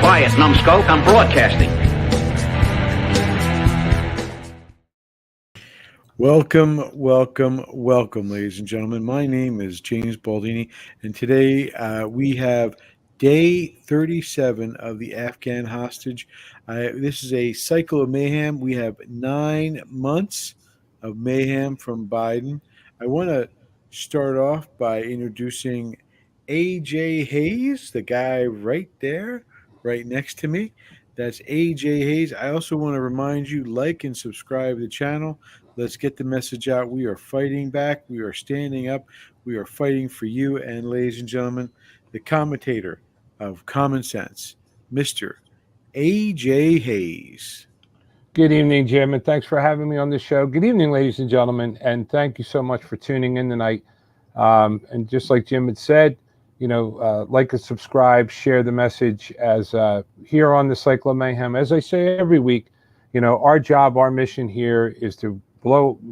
Quiet, numbskull. I'm broadcasting. Welcome, ladies and gentlemen. My name is James Baldini, and today we have day 37 of the Afghan hostage. This is a cycle of mayhem. We have 9 months of mayhem from Biden. I want to start off by introducing A.J. Hayes, the guy right there, right next to me. That's A.J. Hayes. I also want to remind you, like and subscribe to the channel. Let's get the message out. We are fighting back. We are standing up. We are fighting for you. And ladies and gentlemen, the commentator of Common Sense, Mr. A.J. Hayes. Good evening, Jim, and thanks for having me on the show. Good evening, ladies and gentlemen, and thank you so much for tuning in tonight. And just like Jim had said, like and subscribe, share the message as here on the Cycle of Mayhem. As I say every week, our job, our mission here is to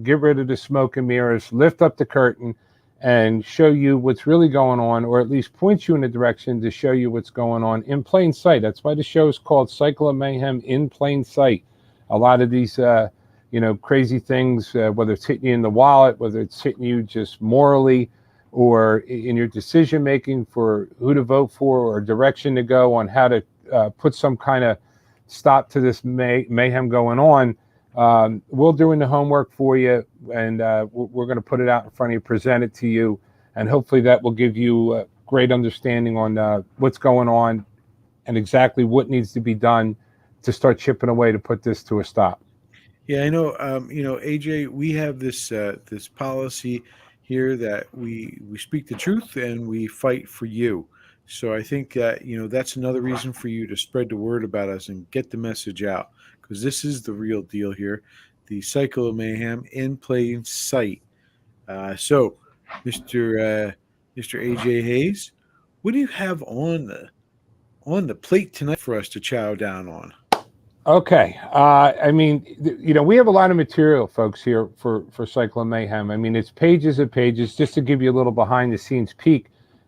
get rid of the smoke and mirrors, lift up the curtain, and show you what's really going on, or at least point you in a direction to show you what's going on in plain sight. That's why the show is called Cycle of Mayhem in Plain Sight. A lot of these, crazy things, whether it's hitting you in the wallet, whether it's hitting you just morally, or in your decision making for who to vote for or direction to go on how to put some kind of stop to this mayhem going on. We're doing the homework for you, and we're going to put it out in front of you, present it to you, and hopefully that will give you a great understanding on what's going on and exactly what needs to be done to start chipping away to put this to a stop. Yeah, I know. AJ, we have this this policy here that we speak the truth and we fight for you. So I think that that's another reason for you to spread the word about us and get the message out, because this is the real deal here, the Cycle of Mayhem in plain sight. So, Mr. AJ Hayes, what do you have on the plate tonight for us to chow down on? Okay. We have a lot of material, folks, here for Cycle of Mayhem. I mean, it's pages and pages. Just to give you a little behind-the-scenes peek,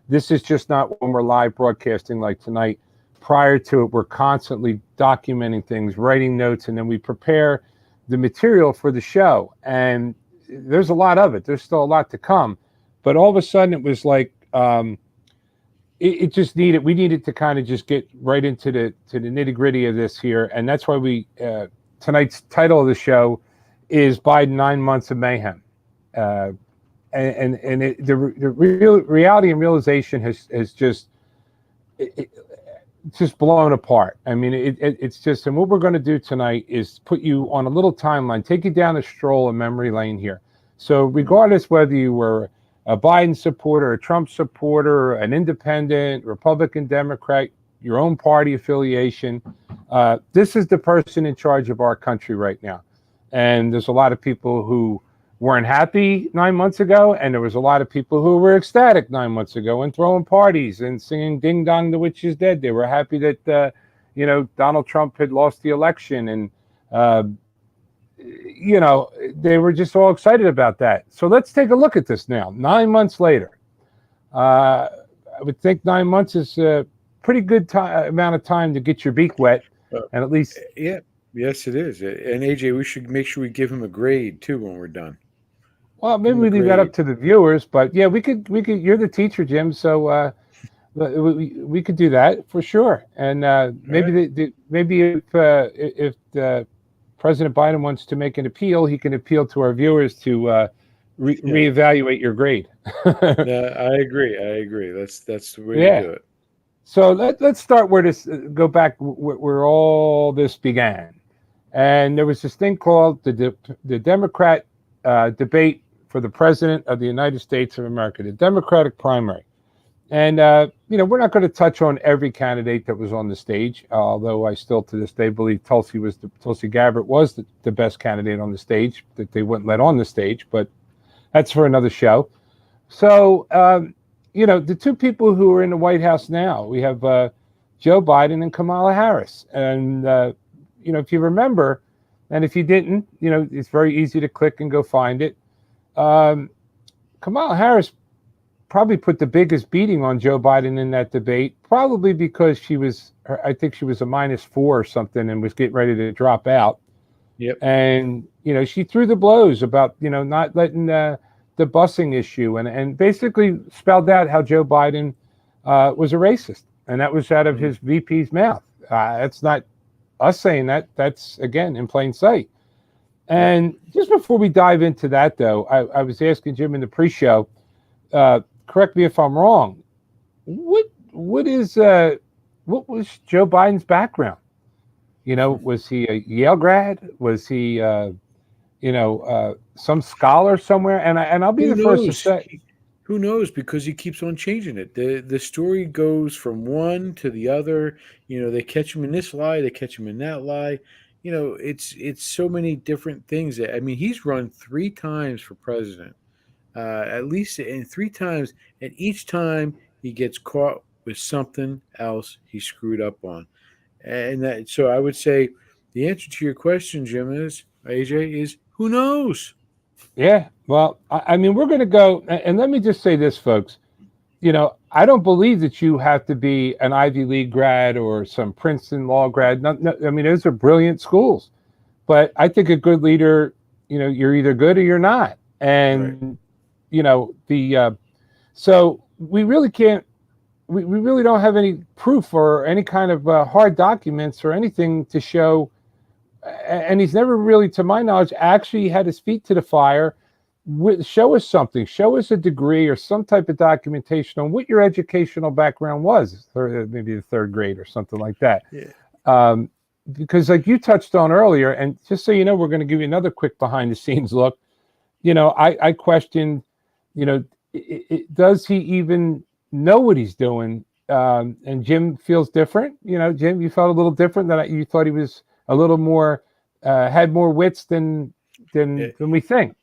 this is just not when we're live broadcasting like tonight. Prior to it, we're constantly documenting things, writing notes, and then we prepare the material for the show. And there's a lot of it. There's still a lot to come. But all of a sudden, it was like we needed to kind of just get right into the nitty-gritty of this here. And that's why tonight's title of the show is Biden 9 Months of Mayhem. The real reality and realization has just blown apart. I mean, it's just, and what we're going to do tonight is put you on a little timeline, take you down a stroll of memory lane here. So regardless whether you were a Biden supporter, a Trump supporter, an independent, Republican, Democrat, your own party affiliation, this is the person in charge of our country right now. And there's a lot of people who weren't happy 9 months ago, and there was a lot of people who were ecstatic 9 months ago and throwing parties and singing "Ding Dong, the Witch is Dead." They were happy that Donald Trump had lost the election, and they were just all excited about that. So let's take a look at this now. 9 months later, I would think 9 months is a pretty good amount of time to get your beak wet, and at least Yes, it is. And AJ, we should make sure we give him a grade too when we're done. Well, maybe we leave that up to the viewers, but yeah, we could. You're the teacher, Jim, so we could do that for sure. And maybe if President Biden wants to make an appeal, he can appeal to our viewers to reevaluate your grade. I agree. That's the way to do it. So let's start go back where all this began. And there was this thing called the Democrat debate for the President of the United States of America, the Democratic primary. And, we're not going to touch on every candidate that was on the stage, although I still to this day believe Tulsi Gabbard was the best candidate on the stage that they wouldn't let on the stage, but that's for another show. So, the two people who are in the White House now, we have Joe Biden and Kamala Harris. And, if you remember, and if you didn't, it's very easy to click and go find it. Kamala Harris probably put the biggest beating on Joe Biden in that debate, probably because I think she was a -4 or something and was getting ready to drop out. Yep. And, she threw the blows about, not letting the busing issue and basically spelled out how Joe Biden was a racist. And that was out of his VP's mouth. That's not us saying that. That's, again, in plain sight. And just before we dive into that, though, I was asking Jim in the pre-show, correct me if I'm wrong. What was Joe Biden's background? Was he a Yale grad? Was he, some scholar somewhere? And I'll be Who the first to knows? say, Who knows? Because he keeps on changing it. The story goes from one to the other. They catch him in this lie, they catch him in that lie. It's so many different things. I mean, he's run 3 times for president, at least, and 3 times, and each time he gets caught with something else he screwed up on. And so I would say the answer to your question, Jim, AJ, is who knows? yeah, well, I mean, we're going to go, and let me just say this, folks. I don't believe that you have to be an Ivy League grad or some Princeton law grad. No, I mean, those are brilliant schools. But I think a good leader, you're either good or you're not. And, so we really can't, we really don't have any proof or any kind of hard documents or anything to show. And he's never really, to my knowledge, actually had his feet to the fire. Show us something. Show us a degree or some type of documentation on what your educational background was, or maybe the 3rd grade or something like that. Yeah. Because like you touched on earlier, and just so you know, we're going to give you another quick behind the scenes look. I questioned, does he even know what he's doing? And Jim feels different. Jim, you felt a little different, that you thought he was a little more, had more wits than we think.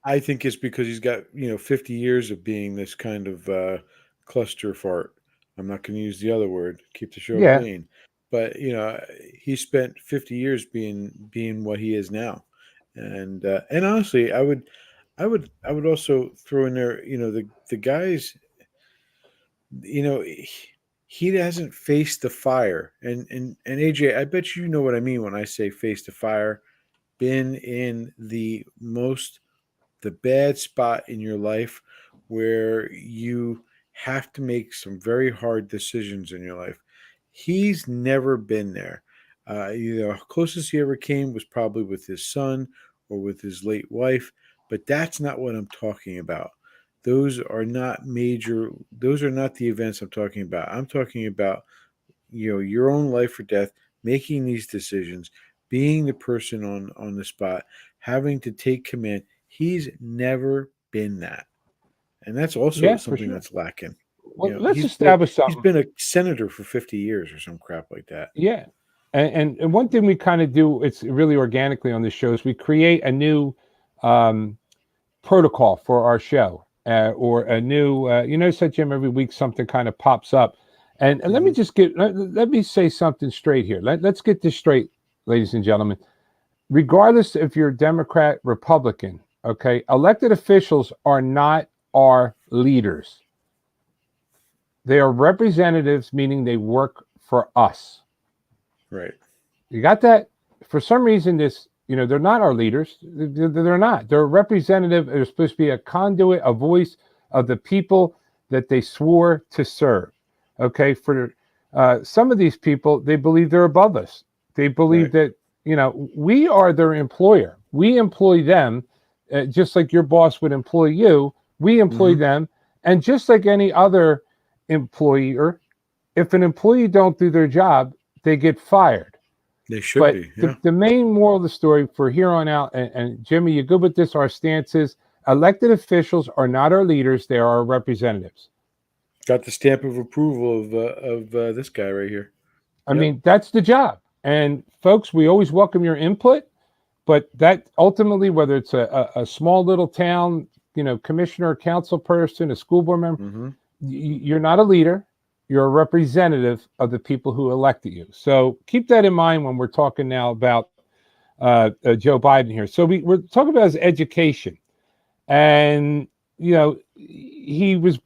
I think it's because he's got 50 years of being this kind of cluster fart. I'm not going to use the other word. Keep the show clean. But he spent 50 years being what he is now, and honestly, I would also throw in there. The guys. He hasn't faced the fire, and AJ, I bet you know what I mean when I say face the fire. Been in the bad spot in your life where you have to make some very hard decisions in your life. He's never been there. Closest he ever came was probably with his son or with his late wife, but that's not what I'm talking about. Those are not the events I'm talking about. I'm talking about, your own life or death, making these decisions, being the person on the spot, having to take command. He's never been that. And that's also something that's lacking. Well, let's establish something. He's been a senator for 50 years or some crap like that. Yeah. And one thing we kind of do, it's really organically on this show, is we create a new protocol for our show, or a new, said Jim, every week something kind of pops up. And let me say something straight here. Let's get this straight, ladies and gentlemen. Regardless if you're Democrat, Republican, okay, elected officials are not our leaders. They are representatives, meaning they work for us. Right. You got that? For some reason, they're not our leaders. They're not. They're a representative. They're supposed to be a conduit, a voice of the people that they swore to serve. Okay. For some of these people, they believe they're above us. They believe that, we are their employer. We employ them, just like your boss would employ you. We employ them. And just like any other employer, if an employee don't do their job, they get fired. They should be. Yeah. The main moral of the story for here on out, and Jimmy, you good with this? Our stance is elected officials are not our leaders; they are our representatives. Got the stamp of approval of this guy right here. I mean, that's the job. And folks, we always welcome your input, but that ultimately, whether it's a small little town, commissioner, council person, a school board member, you're not a leader. You're a representative of the people who elected you. So keep that in mind when we're talking now about Joe Biden here. So we're talking about his education. And, he was,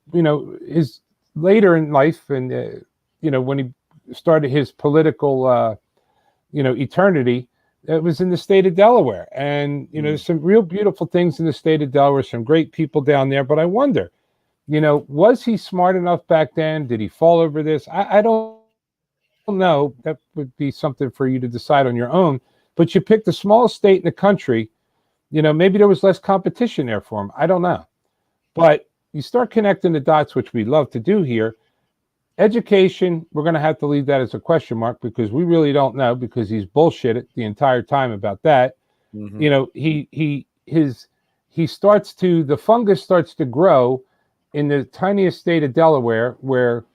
his later in life, and when he started his political, eternity, it was in the state of Delaware, and there's some real beautiful things in the state of Delaware, some great people down there. But I wonder, was he smart enough back then? Did he fall over this? I don't know. That would be something for you to decide on your own. But you picked the smallest state in the country. Maybe there was less competition there for him. I don't know. But you start connecting the dots, which we love to do here. Education, we're going to have to leave that as a question mark because we really don't know, because he's bullshitted the entire time about that. The fungus starts to grow in the tiniest state of Delaware, where,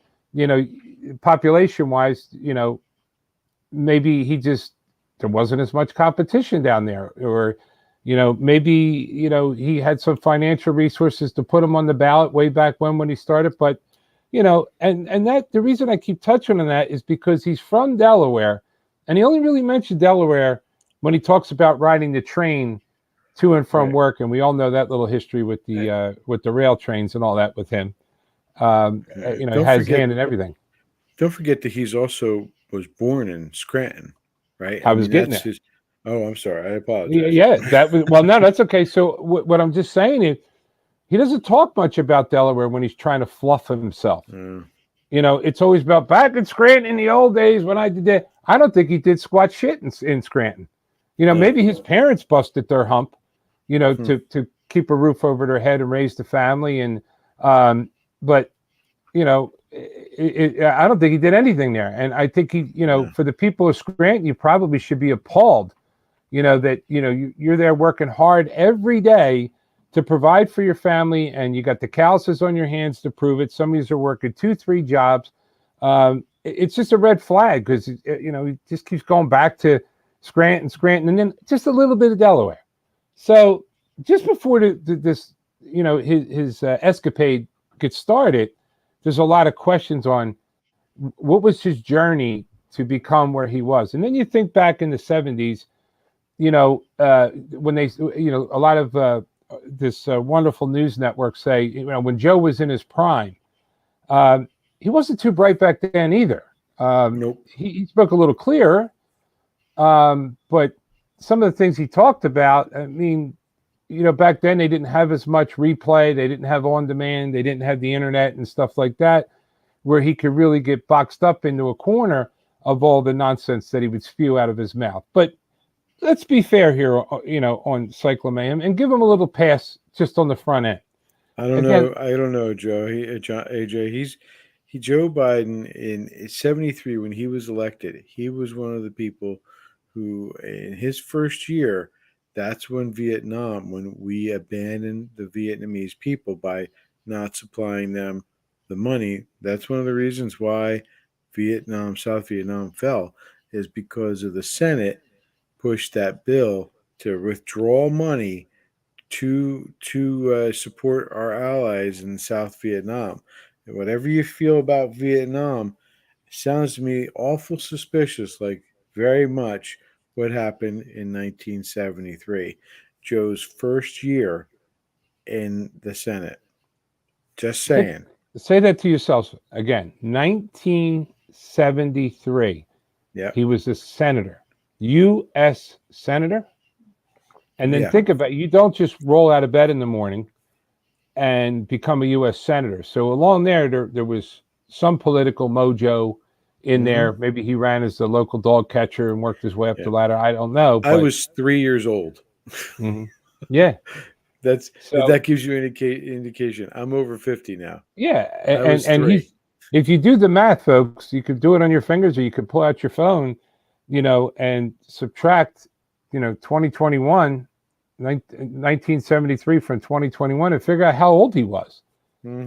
population wise, maybe there wasn't as much competition down there, or, maybe, he had some financial resources to put him on the ballot way back when he started. But, and that the reason I keep touching on that is because he's from Delaware, and he only really mentioned Delaware when he talks about riding the train to and from work. And we all know that little history with the rail trains and all that with him. He has his hand in everything. Don't forget that he's also was born in Scranton, right? I was getting that. Oh, I'm sorry. I apologize. Yeah, no, that's okay. So what I'm just saying is, he doesn't talk much about Delaware when he's trying to fluff himself. It's always about back in Scranton in the old days when I did that. I don't think he did squat shit in Scranton. Maybe his parents busted their hump, to keep a roof over their head and raise the family. And but I don't think he did anything there. And I think for the people of Scranton, you probably should be appalled, that you're there working hard every day to provide for your family, and you got the calluses on your hands to prove it. Some of these are working 2-3 jobs. It's just a red flag because he just keeps going back to Scranton, and then just a little bit of Delaware. So just before this, his escapade gets started, there's a lot of questions on what was his journey to become where he was. And then you think back in the 70s, when they, a lot of this wonderful news network say, when Joe was in his prime, he wasn't too bright back then either. Nope. He spoke a little clearer, but some of the things he talked about, I mean, back then they didn't have as much replay, they didn't have on demand, they didn't have the internet and stuff like that, where he could really get boxed up into a corner of all the nonsense that he would spew out of his mouth. But let's be fair here, on Cyclo Mayhem, and give him a little pass just on the front end. I don't know, Joe. AJ, Joe Biden in 73 when he was elected. He was one of the people who, in his first year, that's when we abandoned the Vietnamese people by not supplying them the money. That's one of the reasons why South Vietnam fell, is because of the Senate pushed that bill to withdraw money to support our allies in South Vietnam. And whatever you feel about Vietnam, it sounds to me awful suspicious, like very much what happened in 1973, Joe's first year in the Senate. Just saying. Say that to yourself again. 1973. Yeah. He was a senator. U.S. senator. And then think about it. You don't just roll out of bed in the morning and become a U.S. senator. So along there was some political mojo in there. Maybe he ran as the local dog catcher and worked his way up the ladder. I don't know. I was 3 years old. Yeah. That gives you an indication. I'm over 50 now. Yeah. And if you do the math, folks, you could do it on your fingers, or you could pull out your phone, and subtract, 2021, 1973 from 2021, and figure out how old he was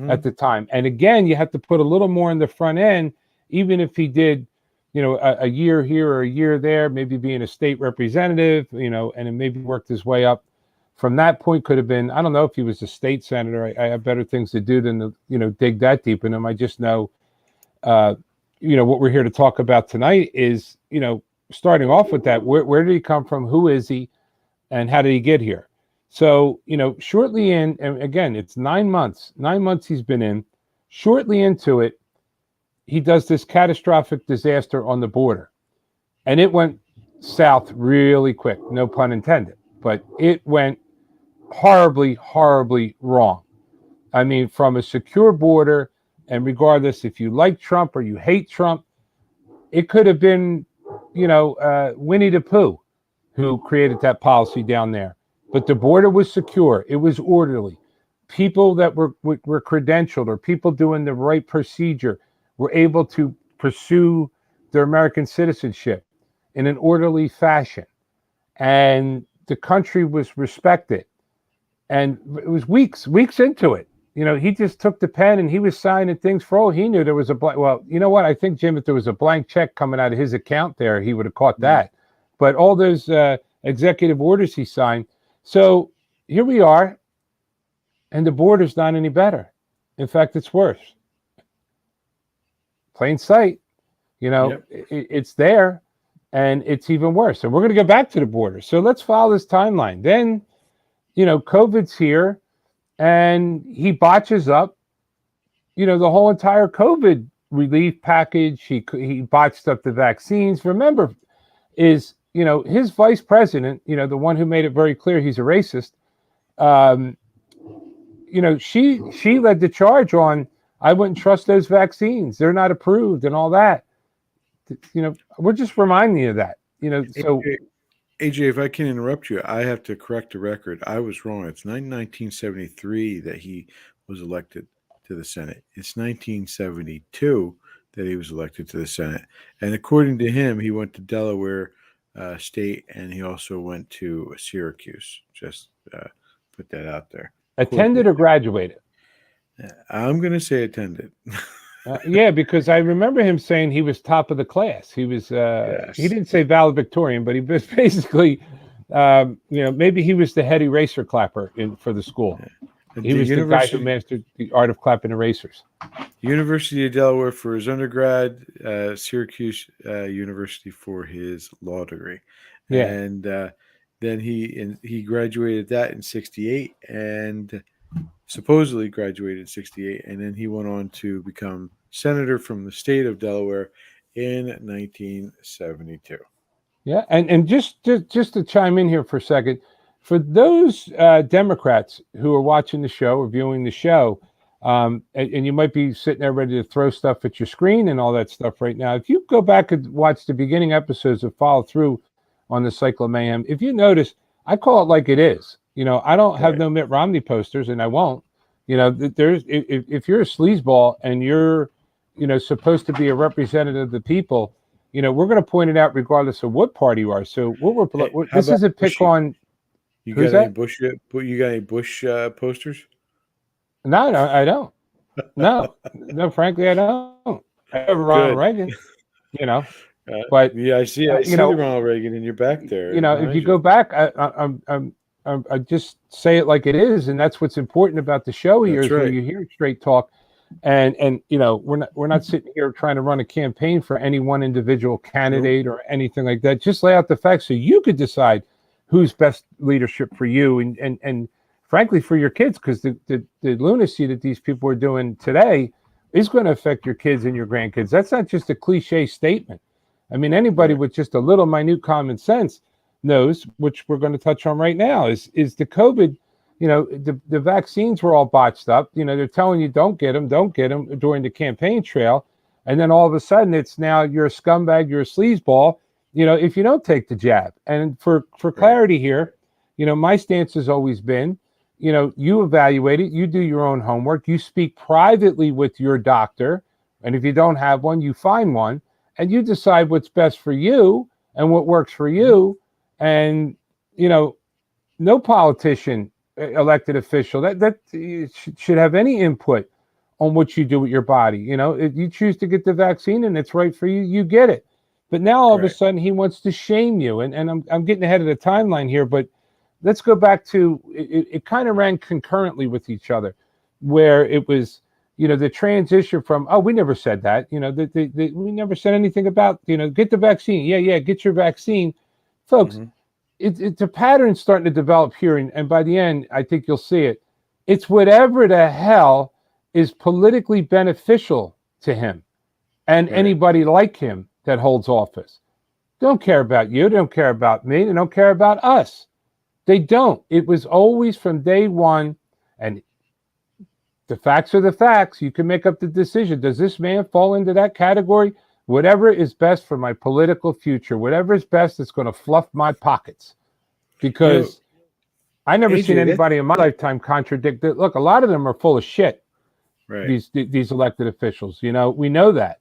at the time. And again, you have to put a little more in the front end, even if he did, a year here or a year there, maybe being a state representative, and then maybe worked his way up. From that point, could have been, I don't know if he was a state senator. I have better things to do than to, dig that deep in him. I just know, what we're here to talk about tonight is, starting off with that, where did he come from? Who is he? And how did he get here? So, shortly in, and again, it's 9 months. 9 months he's been in. Shortly into it, he does this catastrophic disaster on the border. And it went south really quick, no pun intended. But it went horribly, horribly wrong. I mean, from a secure border, and regardless if you like Trump or you hate Trump, it could have been, Winnie the Pooh who created that policy down there. But the border was secure. It was orderly. People that were credentialed, or people doing the right procedure, were able to pursue their American citizenship in an orderly fashion. And the country was respected. And it was weeks into it. He just took the pen and he was signing things. For all he knew, there was a blank. Well, you know what? I think, Jim, if there was a blank check coming out of his account there, he would have caught that. But all those executive orders he signed. So here we are, and the border's not any better. In fact, it's worse. Plain sight. Yep. It's there, and it's even worse. And we're going to go back to the border. So let's follow this timeline. Then, COVID's here. And he botches up, the whole entire COVID relief package. He botched up the vaccines. Remember, his vice president, the one who made it very clear he's a racist. She led the charge on, I wouldn't trust those vaccines. They're not approved and all that. We're just reminding you of that. So. AJ, if I can interrupt you, I have to correct the record. I was wrong. It's 1973 that he was elected to the Senate. It's 1972 that he was elected to the Senate. And according to him, he went to Delaware State, and he also went to Syracuse. Just put that out there. Attended or graduated? I'm going to say attended. Yeah, because I remember him saying he was top of the class. He was, Yes. He didn't say valedictorian, but he was basically, maybe he was the head eraser clapper for the school. He was the guy who mastered the art of clapping erasers. University of Delaware for his undergrad, Syracuse University for his law degree. Yeah. And then he graduated that in 68 and supposedly graduated in 68. And then he went on to become senator from the state of Delaware in 1972. Yeah. And just to chime in here for a second, for those Democrats who are watching the show or viewing the show, and you might be sitting there ready to throw stuff at your screen and all that stuff right now. If you go back and watch the beginning episodes of Follow Through on the Cycle of Mayhem, if you notice, I call it like it is. I don't have no Mitt Romney posters, and I won't. There's if you're a sleazeball and you're, supposed to be a representative of the people, we're going to point it out regardless of what party you are. So this is a pick on. You got any Bush? You got any Bush posters? No, I don't. No, frankly, I don't. I have Ronald Reagan, but yeah, I see the Ronald Reagan in your back there. If you go back, I just say it like it is, and that's what's important about the show here. Is when you hear straight talk, and we're not sitting here trying to run a campaign for any one individual candidate or anything like that. Just lay out the facts so you could decide who's best leadership for you and frankly for your kids, because the lunacy that these people are doing today is going to affect your kids and your grandkids. That's not just a cliche statement. I mean, anybody with just a little minute common sense knows, which we're going to touch on right now, is the COVID, the vaccines were all botched up. They're telling you don't get them during the campaign trail. And then all of a sudden it's now you're a scumbag, you're a sleazeball, if you don't take the jab. And for clarity here, my stance has always been, you evaluate it, you do your own homework, you speak privately with your doctor. And if you don't have one, you find one and you decide what's best for you and what works for you. And, no politician, elected official that should have any input on what you do with your body. If you choose to get the vaccine and it's right for you, you get it. But now all of a sudden he wants to shame you. And I'm getting ahead of the timeline here, but let's go back to it kind of ran concurrently with each other, where it was, the transition from, oh, we never said that, we never said anything about, get the vaccine. Yeah, get your vaccine. Folks, it's a pattern starting to develop here, and by the end, I think you'll see it. It's whatever the hell is politically beneficial to him and anybody like him that holds office. They don't care about you. They don't care about me. They don't care about us. They don't. It was always from day one, and the facts are the facts. You can make up the decision. Does this man fall into that category? Whatever is best for my political future, whatever is best that's going to fluff my pockets. Because I never AJ, seen anybody in my lifetime contradict it. Look, a lot of them are full of shit. Right. These elected officials, we know that.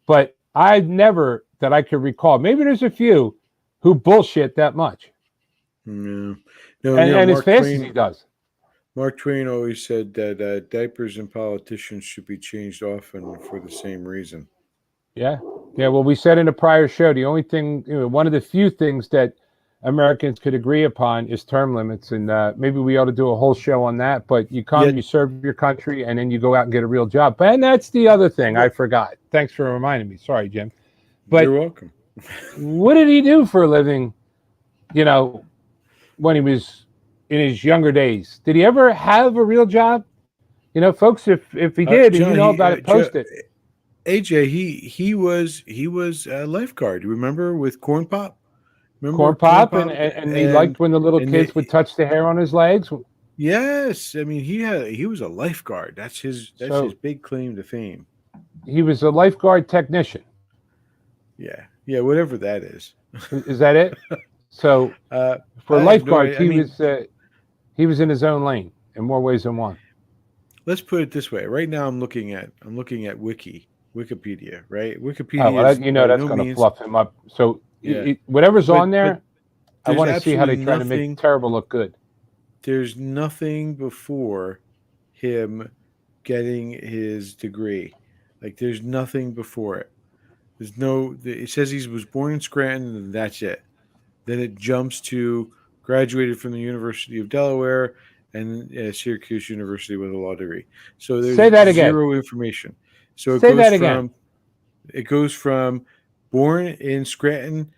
But I've never, that I could recall, maybe there's a few who bullshit that much. No, and as fast as he does. Mark Twain always said that diapers and politicians should be changed often for the same reason. Yeah. Well, we said in a prior show, the only thing, one of the few things that Americans could agree upon is term limits, and maybe we ought to do a whole show on that. But you come, you serve your country, and then you go out and get a real job. And that's the other thing I forgot. Thanks for reminding me. Sorry, Jim. But you're welcome. What did he do for a living? When he was in his younger days, did he ever have a real job? Folks, if he did, John, and you know about it, post it. AJ, he was a lifeguard. Remember with Corn Pop? Corn Pop, and he liked when the little kids would touch the hair on his legs. Yes, I mean he was a lifeguard. That's his big claim to fame. He was a lifeguard technician. Yeah, whatever that is. Is that it? So for a lifeguard, he was in his own lane in more ways than one. Let's put it this way. Right now, I'm looking at Wikipedia, right? Wikipedia. Oh, well, that's going to fluff him up. So whatever's on there, I want to see how they try to make terrible look good. There's nothing before him getting his degree. Like there's nothing before it. There's no. It says he was born in Scranton, and that's it. Then it jumps to graduated from the University of Delaware and Syracuse University with a law degree. So there's zero information. So it goes from born in Scranton,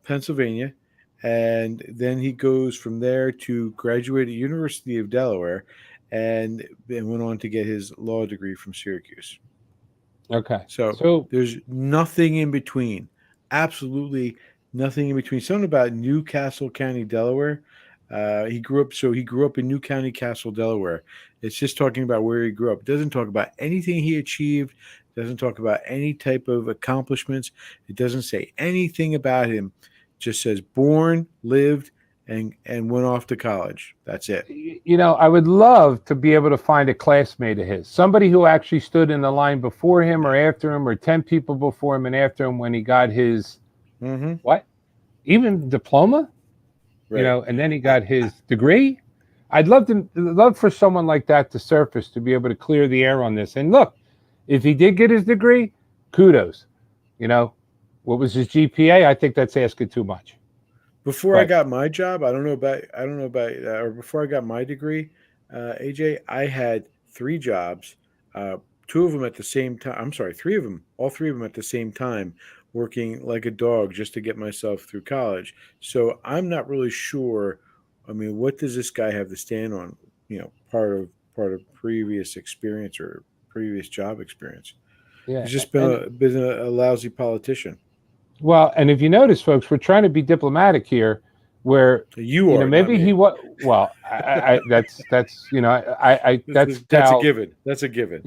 Pennsylvania, and then he goes from there to graduate at University of Delaware, and then went on to get his law degree from Syracuse. Okay. So there's nothing in between. Absolutely nothing in between. Something about Newcastle County, Delaware. He grew up in New County, Castle, Delaware. It's just talking about where he grew up. It doesn't talk about anything he achieved. It doesn't talk about any type of accomplishments. It doesn't say anything about him. It just says born, lived, and went off to college. That's it. I would love to be able to find a classmate of his, somebody who actually stood in the line before him or after him, or 10 people before him and after him when he got his even diploma. Right. And then he got his degree. I'd love for someone like that to surface, to be able to clear the air on this. And look, if he did get his degree, kudos. What was his GPA? I think that's asking too much. Before I got my job, I don't know about or before I got my degree, AJ, I had 3 jobs, 2 of them at the same time. I'm sorry, 3 of them, all 3 of them at the same time, working like a dog just to get myself through college. So I'm not really sure. I mean, what does this guy have to stand on? Part of previous experience or previous job experience. Yeah, he's just been a lousy politician. Well, and if you notice, folks, we're trying to be diplomatic here. Where maybe he was. Well, that's a given. That's a given.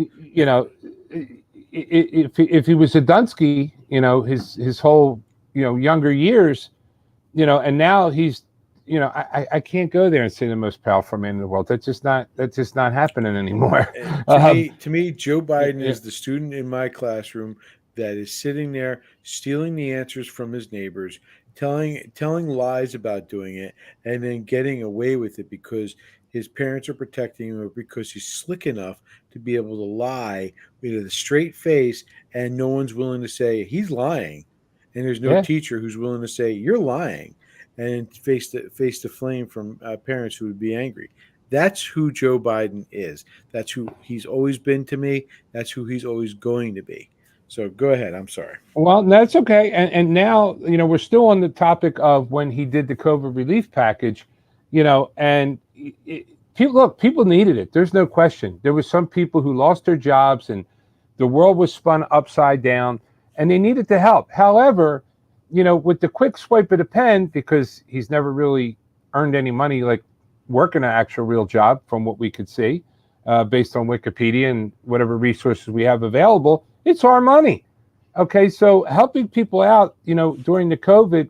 If he was a Dunsky, his whole younger years, and now he's, I can't go there and say the most powerful man in the world. That's just not happening anymore. To me, Joe Biden is the student in my classroom that is sitting there stealing the answers from his neighbors, telling lies about doing it, and then getting away with it because his parents are protecting him, or because he's slick enough to be able to lie with a straight face, and no one's willing to say he's lying, and there's no teacher who's willing to say you're lying, and face the flame from parents who would be angry. That's who Joe Biden is. That's who he's always been to me. That's who he's always going to be. So go ahead. I'm sorry. Well, that's okay. And now, we're still on the topic of when he did the COVID relief package, and people needed it. There's no question. There was some people who lost their jobs and the world was spun upside down and they needed the help. However, with the quick swipe of the pen, because he's never really earned any money, like working an actual real job from what we could see, based on Wikipedia and whatever resources we have available, it's our money. Okay, so helping people out, during the COVID,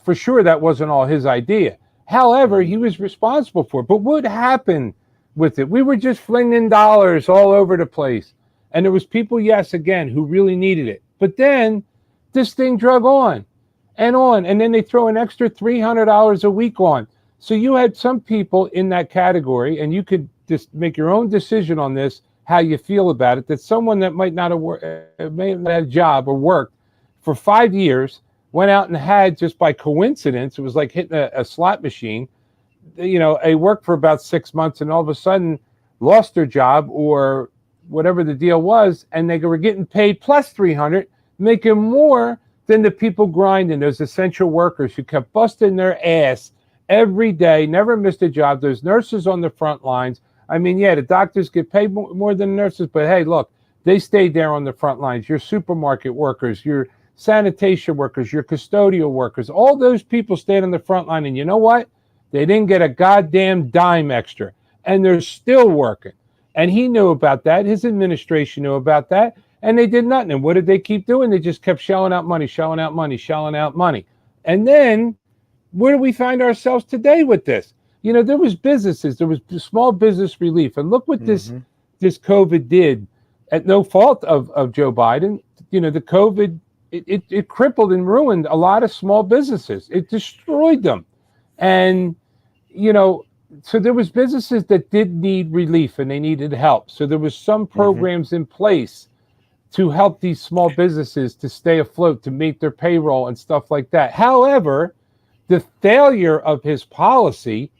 for sure that wasn't all his idea. However, he was responsible for it. But what happened with it? We were just flinging dollars all over the place. And there was people, yes, again, who really needed it. But then this thing drug on. And then they throw an extra $300 a week on. So you had some people in that category, and you could just make your own decision on this, how you feel about it, that someone that might not have had a job or worked for 5 years went out and had, just by coincidence, it was like hitting a slot machine, a work for about 6 months and all of a sudden lost their job or whatever the deal was, and they were getting paid plus 300, making more than the people grinding, those essential workers who kept busting their ass every day, never missed a job, those nurses on the front lines. I mean, yeah, the doctors get paid more than the nurses, but hey, look, they stayed there on the front lines. Your supermarket workers, your sanitation workers, your custodial workers, all those people stayed on the front line. And you know what? They didn't get a goddamn dime extra. And they're still working. And he knew about that. His administration knew about that. And they did nothing. And what did they keep doing? They just kept shelling out money, shelling out money, shelling out money. And then where do we find ourselves today with this? There was businesses, there was small business relief. And look what this COVID did at no fault of Joe Biden. The COVID, it crippled and ruined a lot of small businesses. It destroyed them. And, so there was businesses that did need relief and they needed help. So there was some programs in place to help these small businesses to stay afloat, to meet their payroll and stuff like that. However, the failure of his policy,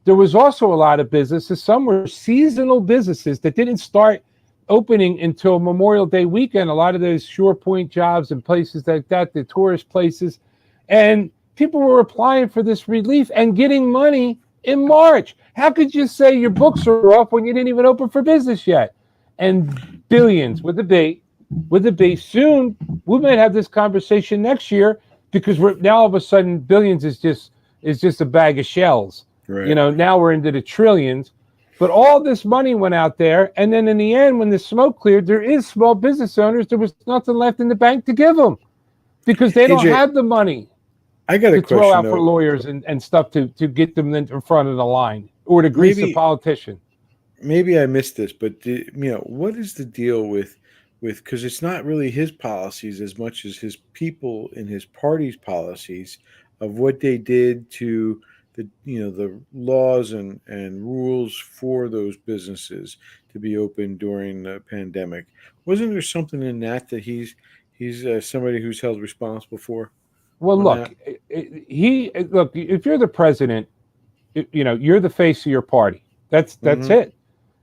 there was also a lot of businesses, some were seasonal businesses that didn't start opening until Memorial Day weekend. A lot of those Shore Point jobs and places like that, the tourist places. And people were applying for this relief and getting money in March. How could you say your books are off when you didn't even open for business yet? And billions with a B. Soon we might have this conversation next year, because we're now all of a sudden billions is just a bag of shells. Right. Now we're into the trillions. But all this money went out there, and then in the end, when the smoke cleared, there is small business owners, there was nothing left in the bank to give them because they don't have the money. I got a question, throw out for lawyers and stuff to get them in front of the line or to grease a politician. Maybe I missed this, but what is the deal with because it's not really his policies as much as his people in his party's policies of what they did to the laws and rules for those businesses to be open during the pandemic. Wasn't there something in that he's somebody who's held responsible for? Well, look, if you're the president, you're the face of your party. That's it.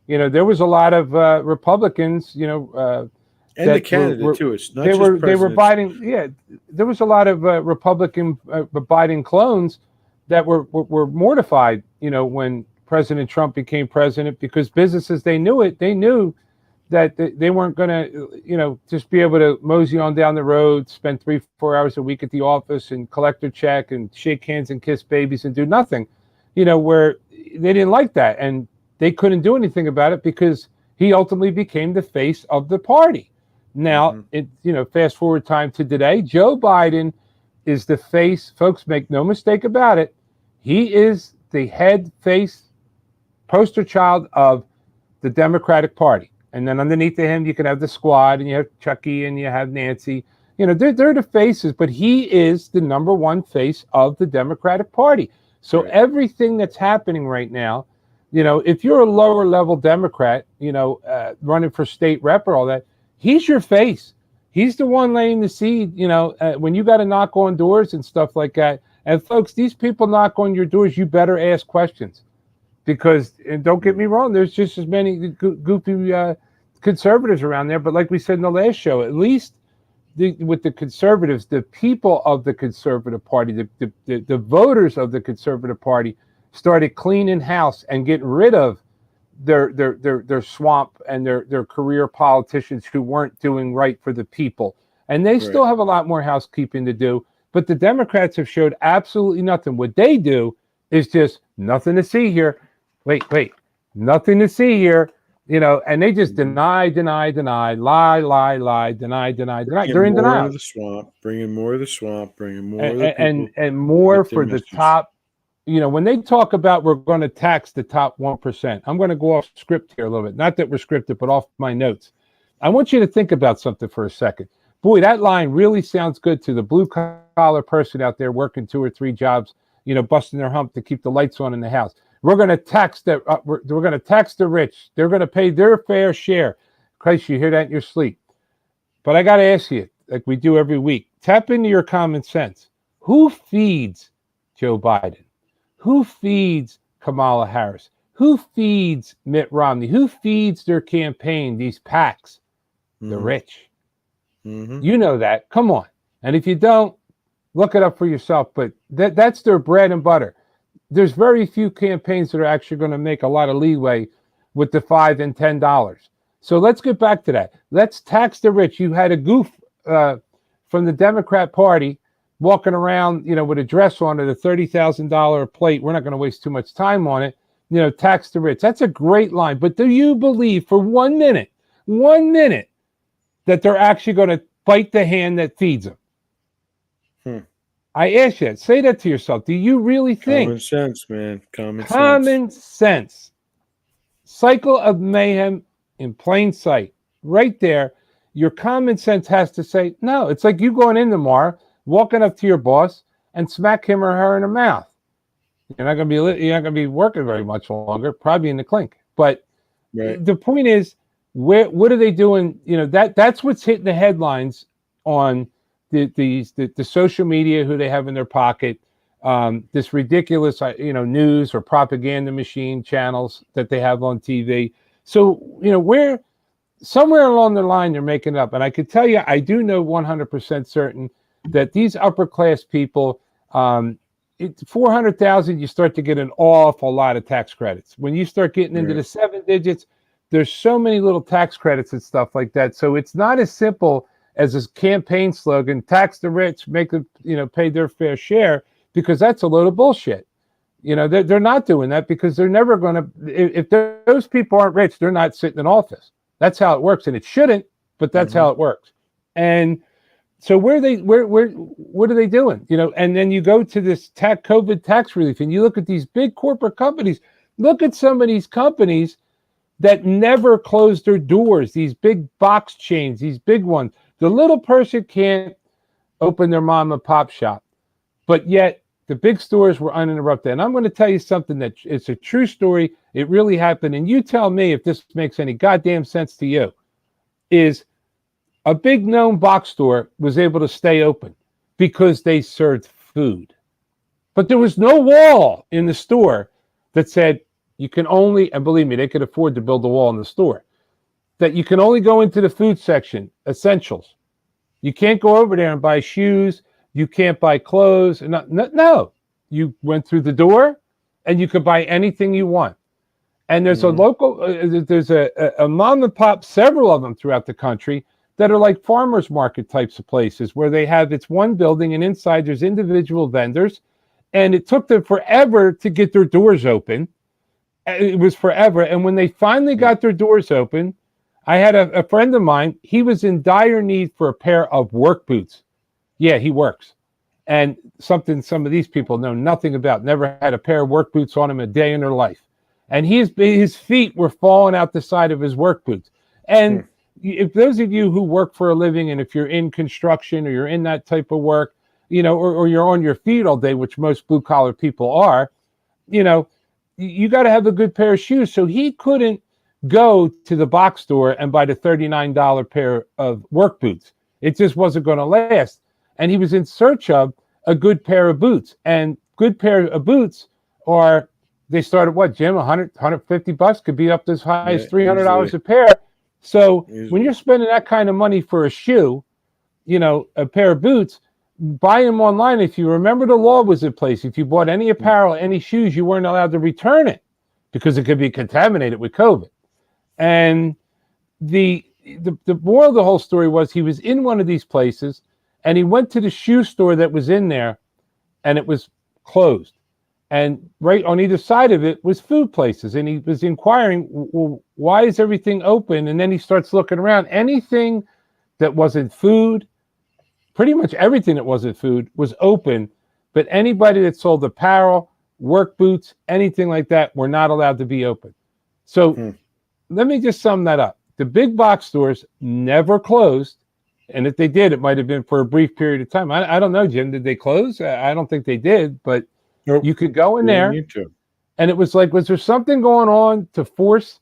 There was a lot of Republicans, and the candidate too. It's not they just were presidents. Biden. Yeah, there was a lot of Republican Biden clones that were mortified, when President Trump became president, because businesses, they knew that they weren't going to, just be able to mosey on down the road, spend 3-4 hours a week at the office and collect their check and shake hands and kiss babies and do nothing, where they didn't like that. And they couldn't do anything about it because he ultimately became the face of the party. Now, fast forward time to today, Joe Biden is the face. Folks, make no mistake about it. He is the head face poster child of the Democratic Party. And then underneath of him, you can have the squad, and you have Chucky, and you have Nancy. They're the faces, but he is the number one face of the Democratic Party. So everything that's happening right now, if you're a lower level Democrat, running for state rep or all that, he's your face. He's the one laying the seed, when you got to knock on doors and stuff like that. And folks, these people knock on your doors, you better ask questions. Because, and don't get me wrong, there's just as many goofy conservatives around there, but like we said in the last show, at least with the conservatives, the people of the conservative party, the voters of the conservative party started cleaning house and getting rid of their swamp and their career politicians who weren't doing right for the people. And they still have a lot more housekeeping to do, but the Democrats have showed absolutely nothing. What they do is just nothing to see here. Wait, nothing to see here. And they just deny, lie, deny. They're in denial. Bringing more of the swamp, bringing more of the people. And more for the top. When they talk about we're going to tax the top 1%, I'm going to go off script here a little bit. Not that we're scripted, but off my notes. I want you to think about something for a second. Boy, that line really sounds good to the blue-collar person out there working 2 or 3 jobs, busting their hump to keep the lights on in the house. We're going to tax we're going to tax the rich. They're going to pay their fair share. Christ, you hear that in your sleep. But I got to ask you, like we do every week, tap into your common sense. Who feeds Joe Biden? Who feeds Kamala Harris? Who feeds Mitt Romney? Who feeds their campaign, these PACs? The rich. You know that. Come on. And if you don't, look it up for yourself. But that's their bread and butter. There's very few campaigns that are actually going to make a lot of leeway with the $5 and $10. So let's get back to that. Let's tax the rich. You had a goof from the Democrat Party walking around, with a dress on it, a $30,000 plate. We're not going to waste too much time on it. Tax the rich. That's a great line. But do you believe for 1 minute, that they're actually going to bite the hand that feeds them? I ask you, say that to yourself. Do you really think? Common sense, man. Common sense. Cycle of mayhem in plain sight. Right there. Your common sense has to say, no. It's like you going in tomorrow, walking up to your boss and smack him or her in the mouth. You're not going to be working very much longer, probably in the clink. But the point is, what are they doing? That's what's hitting the headlines on the social media, who they have in their pocket, this ridiculous news or propaganda machine channels that they have on TV. So where somewhere along the line they're making it up. And I could tell you, I do know 100% certain that these upper class people, 400,000, you start to get an awful lot of tax credits. When you start getting into the 7 digits, there's so many little tax credits and stuff like that. So it's not as simple as this campaign slogan, tax the rich, make them, pay their fair share, because that's a load of bullshit. They're not doing that because they're never going to, if those people aren't rich, they're not sitting in office. That's how it works. And it shouldn't, but that's how it works. And so what are they doing? And then you go to this COVID tax relief and you look at these big corporate companies. Look at some of these companies that never close their doors, these big box chains, these big ones. The little person can't open their mom and pop shop, but yet the big stores were uninterrupted. And I'm going to tell you something that it's a true story. It really happened. And you tell me if this makes any goddamn sense to you. Is a big known box store was able to stay open because they served food. But there was no wall in the store that said you can only, and believe me, they could afford to build a wall in the store, that you can only go into the food section, essentials. You can't go over there and buy shoes. You can't buy clothes. No, you went through the door and you could buy anything you want. And there's a local, there's a mom and pop, several of them throughout the country that are like farmers market types of places where they have, it's one building and inside there's individual vendors. And it took them forever to get their doors open. It was forever. And when they finally got their doors open, I had a friend of mine, he was in dire need for a pair of work boots. Yeah, he works. And something some of these people know nothing about, never had a pair of work boots on him a day in their life. And his feet were falling out the side of his work boots. And if those of you who work for a living, and if you're in construction or you're in that type of work, or you're on your feet all day, which most blue collar people are, you got to have a good pair of shoes. So he couldn't go to the box store and buy the $39 pair of work boots. It just wasn't going to last. And he was in search of a good pair of boots. And good pair of boots they start at what, Jim? $100, $150, could be up as high as $300 a pair. So when you're spending that kind of money for a shoe, a pair of boots, buy them online. If you remember, the law was in place. If you bought any apparel, any shoes, you weren't allowed to return it because it could be contaminated with COVID. And the moral of the whole story was he was in one of these places and he went to the shoe store that was in there and it was closed. And right on either side of it was food places. And he was inquiring, well, why is everything open? And then he starts looking around. Anything that wasn't food, pretty much everything that wasn't food was open. But anybody that sold apparel, work boots, anything like that were not allowed to be open. So let me just sum that up. The big box stores never closed. And if they did, it might have been for a brief period of time. I don't know, Jim. Did they close? I don't think they did. But you could go in there. And it was like, was there something going on to force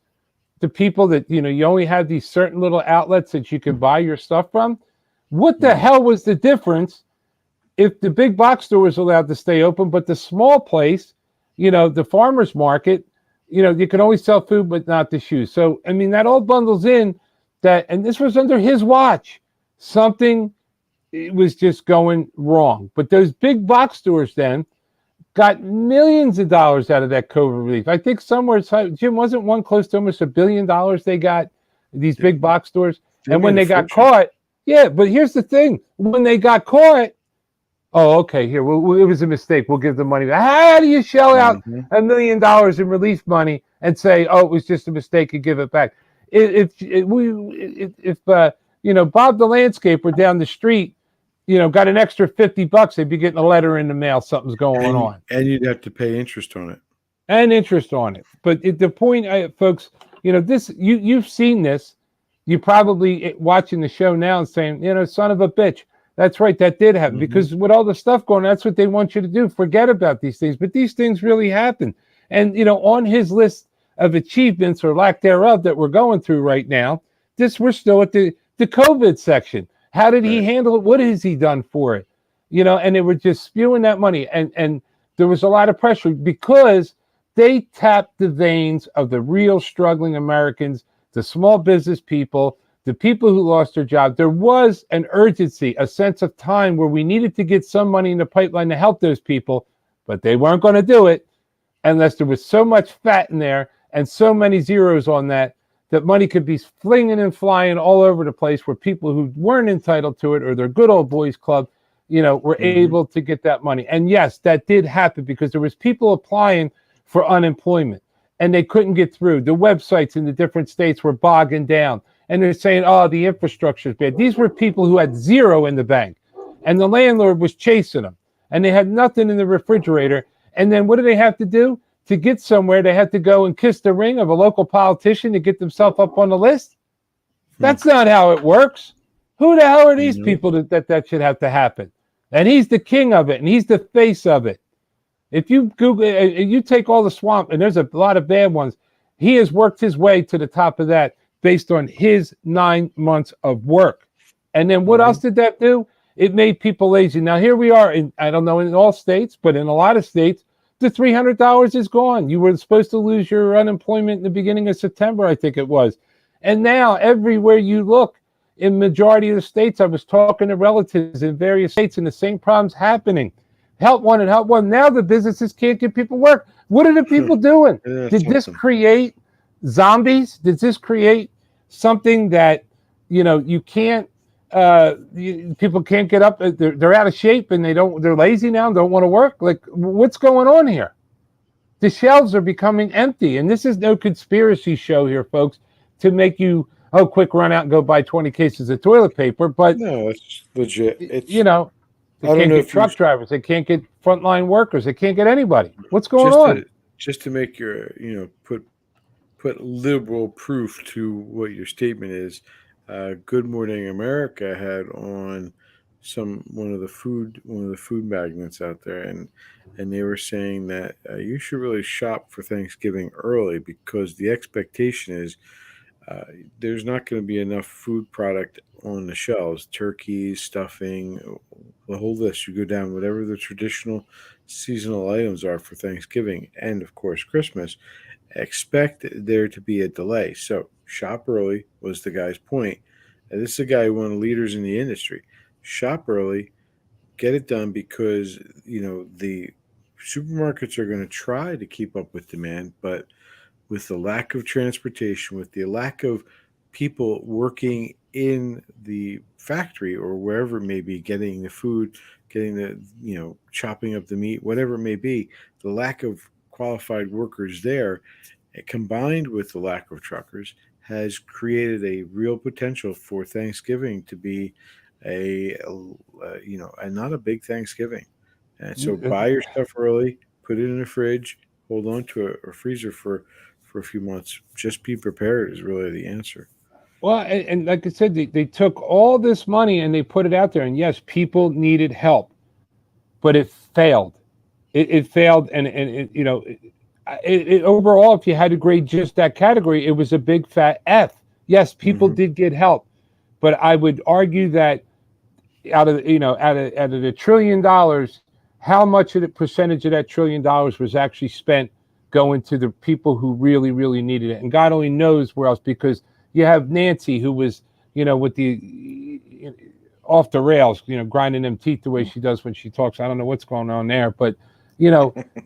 the people that, you only had these certain little outlets that you could buy your stuff from? What the hell was the difference if the big box store was allowed to stay open, but the small place, the farmer's market, you can only sell food, but not the shoes. So, I mean, that all bundles in that, and this was under his watch. Something was just going wrong. But those big box stores then got millions of dollars out of that COVID relief. I think somewhere, Jim, wasn't one close to almost $1 billion they got, these big box stores? And when they got caught, but here's the thing. When they got caught, oh, okay, here, well, it was a mistake. We'll give the money back. How do you shell out $1 million in relief money and say, oh, it was just a mistake and give it back? If Bob the landscaper down the street, got an extra $50, they'd be getting a letter in the mail, something's going on. And you'd have to pay interest on it. But the point, folks, this, you've seen this. You're probably watching the show now and saying, son of a bitch. That's right. That did happen because with all the stuff going on, that's what they want you to do. Forget about these things. But these things really happen. And, on his list of achievements or lack thereof that we're going through right now, we're still at the COVID section. How did he handle it? What has he done for it? And they were just spewing that money. And there was a lot of pressure because they tapped the veins of the real struggling Americans, the small business people, the people who lost their job. There was an urgency, a sense of time where we needed to get some money in the pipeline to help those people, but they weren't going to do it unless there was so much fat in there and so many zeros on that money could be flinging and flying all over the place where people who weren't entitled to it or their good old boys club, were able to get that money. And yes, that did happen because there was people applying for unemployment and they couldn't get through. The websites in the different states were bogging down. And they're saying, oh, the infrastructure is bad. These were people who had zero in the bank. And the landlord was chasing them. And they had nothing in the refrigerator. And then what do they have to do? To get somewhere, they had to go and kiss the ring of a local politician to get themselves up on the list. That's not how it works. Who the hell are these people that should have to happen? And he's the king of it. And he's the face of it. If you Google, you take all the swamp, and there's a lot of bad ones. He has worked his way to the top of that based on his 9 months of work. And then what else did that do? It made people lazy. Now, here we are, I don't know in all states, but in a lot of states, the $300 is gone. You were supposed to lose your unemployment in the beginning of September, I think it was. And now, everywhere you look, in majority of the states, I was talking to relatives in various states, and the same problem's happening. Help one and help one. Now the businesses can't give people work. What are the people doing? Did this create zombies? Did this create something that, you can't, people can't get up? They're out of shape and they're lazy now and don't want to work. Like, what's going on here? The shelves are becoming empty. And this is no conspiracy show here, folks, to make you, quick run out and go buy 20 cases of toilet paper. But no, it's legit. It's, they can't get truck drivers. They can't get frontline workers. They can't get anybody. What's going on? Just to make your, put liberal proof to what your statement is. Good Morning America had on one of the food magnets out there, and they were saying that you should really shop for Thanksgiving early because the expectation is there's not going to be enough food product on the shelves. Turkeys, stuffing, the whole list. You go down, whatever the traditional seasonal items are for Thanksgiving and of course Christmas. expect there to be a delay. So shop early was the guy's point. And this is a guy, one of the leaders in the industry. Shop early, get it done, because the supermarkets are going to try to keep up with demand, but with the lack of transportation, with the lack of people working in the factory or wherever it may be, getting the food, getting the, chopping up the meat, whatever it may be, the lack of qualified workers there, combined with the lack of truckers, has created a real potential for Thanksgiving to be not a big Thanksgiving. And so buy your stuff early, put it in the fridge, hold on to a freezer for a few months. Just be prepared is really the answer. Well, and like I said, they took all this money and they put it out there. And yes, people needed help, but it failed. It failed. And overall, if you had to grade just that category, it was a big fat F. Yes, people did get help, but I would argue that out of the $1 trillion, how much of the percentage of that $1 trillion was actually spent going to the people who really, really needed it? And God only knows where else, because you have Nancy, who was, with the off the rails, grinding them teeth the way she does when she talks. I don't know what's going on there, but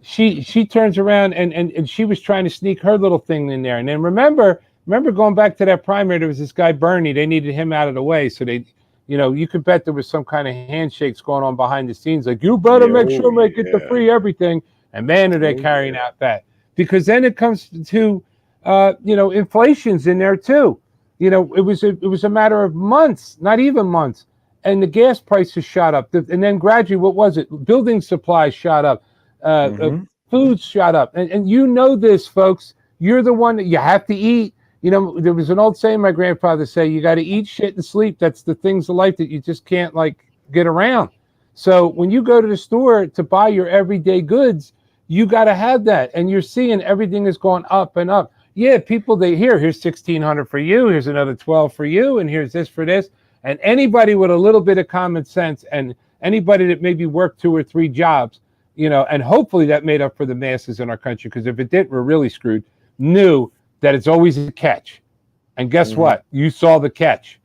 she turns around and she was trying to sneak her little thing in there. And then remember going back to that primary, there was this guy Bernie. They needed him out of the way, so they, you could bet there was some kind of handshakes going on behind the scenes, like, you better make sure they get the free everything. And man, are they carrying out that, because then it comes to inflation's in there too. It was a matter of months, not even months, and the gas prices shot up. And then gradually, what was it? Building supplies shot up, food shot up, and this, folks. You're the one that you have to eat. There was an old saying my grandfather said, you got to eat, shit, and sleep. That's the things of life that you just can't get around. So when you go to the store to buy your everyday goods, you got to have that. And you're seeing everything is going up and up. Yeah, people, here's $1,600 for you. Here's another $1,200 for you. And here's this for this. And anybody with a little bit of common sense, and anybody that maybe worked 2 or 3 jobs, and hopefully that made up for the masses in our country, because if it didn't, we're really screwed, knew that it's always a catch. And guess what? You saw the catch.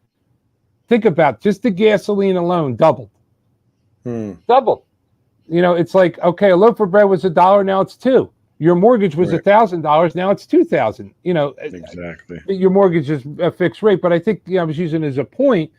Think about just the gasoline alone doubled. Doubled. It's like, okay, a loaf of bread was $1, now it's $2. Your mortgage was $1,000, now it's $2,000. Exactly. Your mortgage is a fixed rate, but I think I was using it as a point.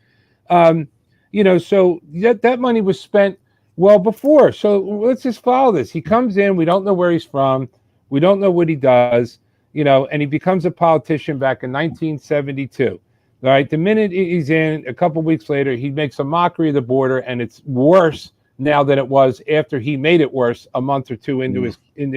So that money was spent well before. So let's just follow this. He comes in, we don't know where he's from, we don't know what he does, and he becomes a politician back in 1972. All right, the minute he's in, a couple weeks later, he makes a mockery of the border, and it's worse now than it was after he made it worse a month or two into his and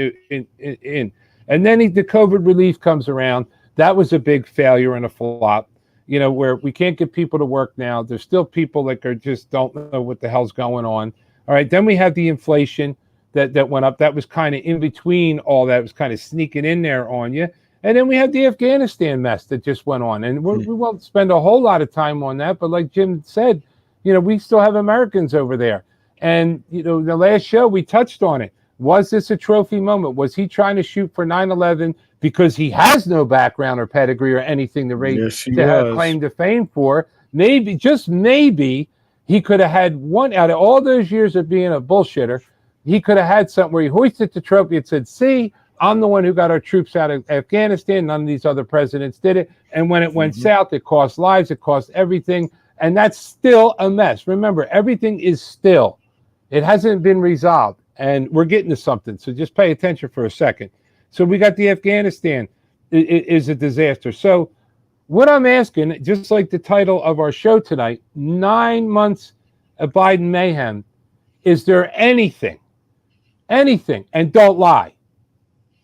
then the COVID relief comes around. That was a big failure and a flop. Where we can't get people to work now. There's still people that just don't know what the hell's going on. All right, then we have the inflation that went up. That was kind of in between all that. It was kind of sneaking in there on you. And then we have the Afghanistan mess that just went on. And we won't spend a whole lot of time on that. But like Jim said, we still have Americans over there. And, the last show we touched on it. Was this a trophy moment? Was he trying to shoot for 9/11 because he has no background or pedigree or anything to have claim to fame for? Maybe, just maybe, he could have had one out of all those years of being a bullshitter. He could have had something where he hoisted the trophy and said, see, I'm the one who got our troops out of Afghanistan. None of these other presidents did it. And when it went south, it cost lives, it cost everything. And that's still a mess. Remember, everything is still. It hasn't been resolved. And we're getting to something. So just pay attention for a second. So we got the Afghanistan is a disaster. So what I'm asking, just like the title of our show tonight, 9 months of Biden mayhem, is there anything, and don't lie,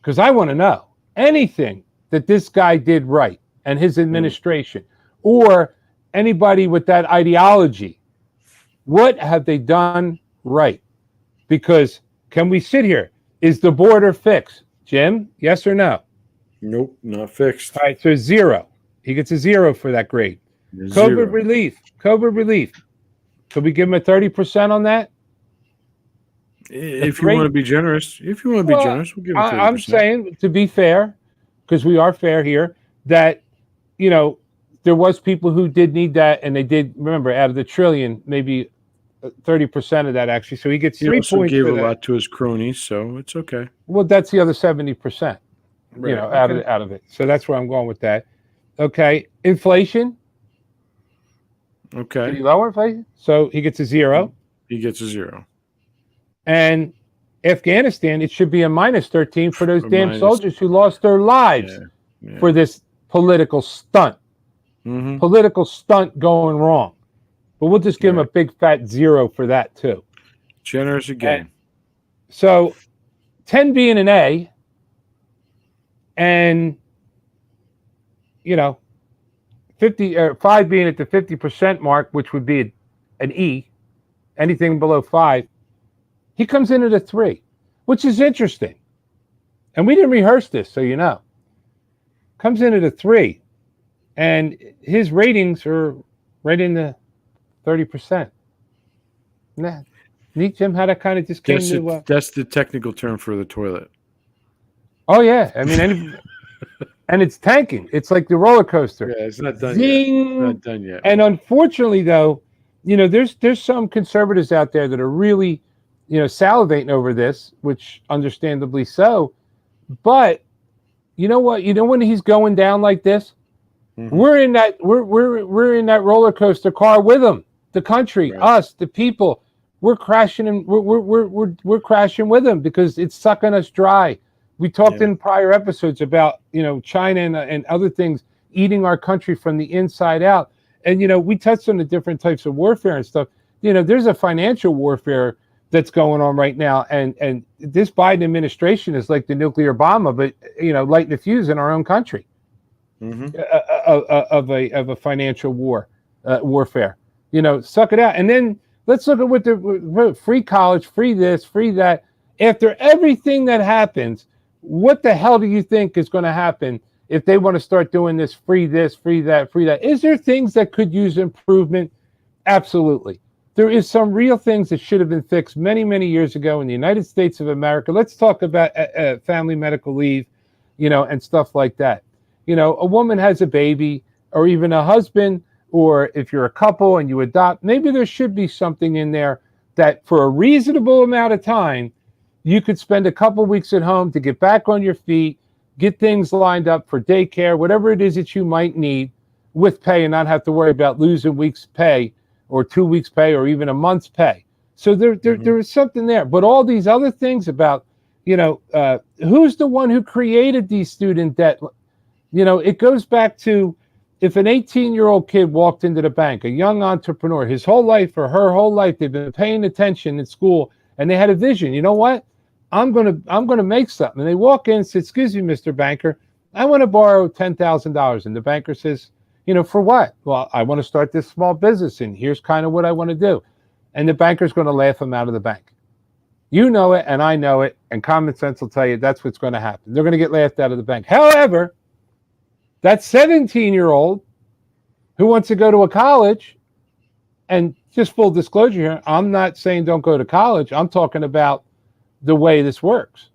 because I want to know, anything that this guy did right and his administration or anybody with that ideology, what have they done right? Because can we sit here? Is the border fixed? Jim, yes or no? Nope, not fixed. All right, so 0. He gets a 0 for that grade. COVID relief. Could we give him a 30% on that? If you want to be generous. We'll give him 30%. I'm saying, to be fair, because we are fair here, that, you know, there was people who did need that, and they did, remember, out of the trillion, maybe 30% of that actually. So he gets He 3 also points gave for a that. lot to his cronies, so it's okay. Well, that's the other 70%, Right. you know, out of it. So that's where I'm going with that. Okay, inflation. Okay. Did he lower inflation? So he gets a 0. He gets a 0. And Afghanistan, it should be a -13 for those A damn minus. soldiers who lost their lives for this political stunt. Mm-hmm. Political stunt going wrong. But we'll just give him a big fat 0 for that too. Generous again. And so 10 being an A, and, you know, 50 or 5 being at the 50% mark, which would be an E. Anything below 5, he comes in at a 3, which is interesting. And we didn't rehearse this, so you know. Comes in at a 3, and his ratings are right in the 30%. Nah, neat, Jim, how that kind of just came to. That's the technical term for the toilet. Oh yeah, I mean, and it's tanking. It's like the roller coaster. Yeah, it's not done Zing! yet. It's not done yet. And unfortunately, though, you know, there's some conservatives out there that are really, you know, salivating over this, which understandably so. But you know what? You know when he's going down like this, we're in that we're in that roller coaster car with him. The country, us, the people, we're crashing, and we're crashing with him because it's sucking us dry. We talked in prior episodes about, you know, China and other things eating our country from the inside out. And, you know, we touched on the different types of warfare and stuff. You know, there's a financial warfare that's going on right now. And this Biden administration is like the nuclear bomb, but, you know, lighting the fuse in our own country of a financial warfare. You know, suck it out. And then let's look at what the free college, free this, free that. After everything that happens, what the hell do you think is going to happen if they want to start doing this, free that, free that? Is there things that could use improvement? Absolutely. There is some real things that should have been fixed many, many years ago in the United States of America. Let's talk about family medical leave, you know, and stuff like that. You know, a woman has a baby, or even a husband, or if you're a couple and you adopt, maybe there should be something in there that for a reasonable amount of time, you could spend a couple weeks at home to get back on your feet, get things lined up for daycare, whatever it is that you might need, with pay, and not have to worry about losing weeks' pay or 2 weeks' pay or even a month's pay. So there is something there. But all these other things about, you know, who's the one who created these student debt? You know, it goes back to if an 18-year-old kid walked into the bank, a young entrepreneur, his whole life or her whole life, they've been paying attention in school, and they had a vision. You know what? I'm gonna make something. And they walk in and say, "Excuse me, Mr. Banker, I want to borrow $10,000." And the banker says, "You know, for what?" "Well, I want to start this small business, and here's kind of what I want to do." And the banker's going to laugh him out of the bank. You know it, and I know it, and common sense will tell you that's what's going to happen. They're going to get laughed out of the bank. However, that 17-year-old who wants to go to a college, and just full disclosure here, I'm not saying don't go to college. I'm talking about the way this works.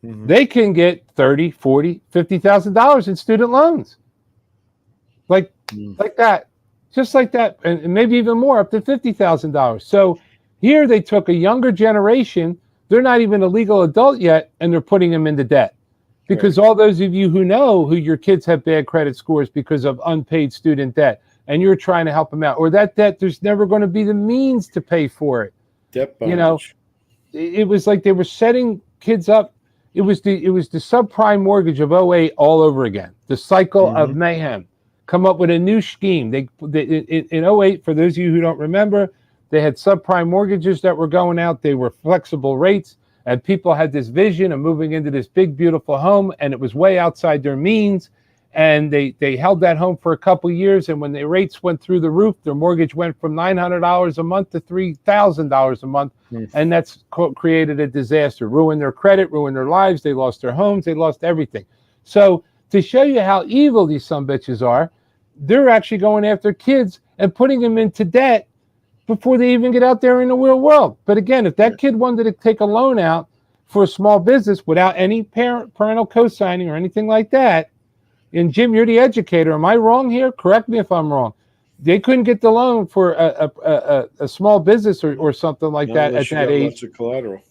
They can get $30,000, $40,000, $50,000 in student loans. Like that. Just like that. And maybe even more, up to $50,000. So here they took a younger generation. They're not even a legal adult yet, and they're putting them into debt. Because all those of you who know who your kids have bad credit scores because of unpaid student debt, and you're trying to help them out, or that debt, there's never going to be the means to pay for it. Debt bondage. You know, it was like they were setting kids up. It was the subprime mortgage of '08 all over again. The cycle of mayhem. Come up with a new scheme. They in '08, for those of you who don't remember, they had subprime mortgages that were going out. They were flexible rates, and people had this vision of moving into this big, beautiful home, and it was way outside their means. And they held that home for a couple years, and when the rates went through the roof, their mortgage went from $900 a month to $3,000 a month, and that's created a disaster, ruined their credit, ruined their lives. They lost their homes, they lost everything. So to show you how evil these sumbitches are, they're actually going after kids and putting them into debt before they even get out there in the real world. But again, if that kid wanted to take a loan out for a small business without any parental co-signing or anything like that. And Jim, you're the educator. Am I wrong here? Correct me if I'm wrong. They couldn't get the loan for a small business or something like that at that age. Lots of collateral.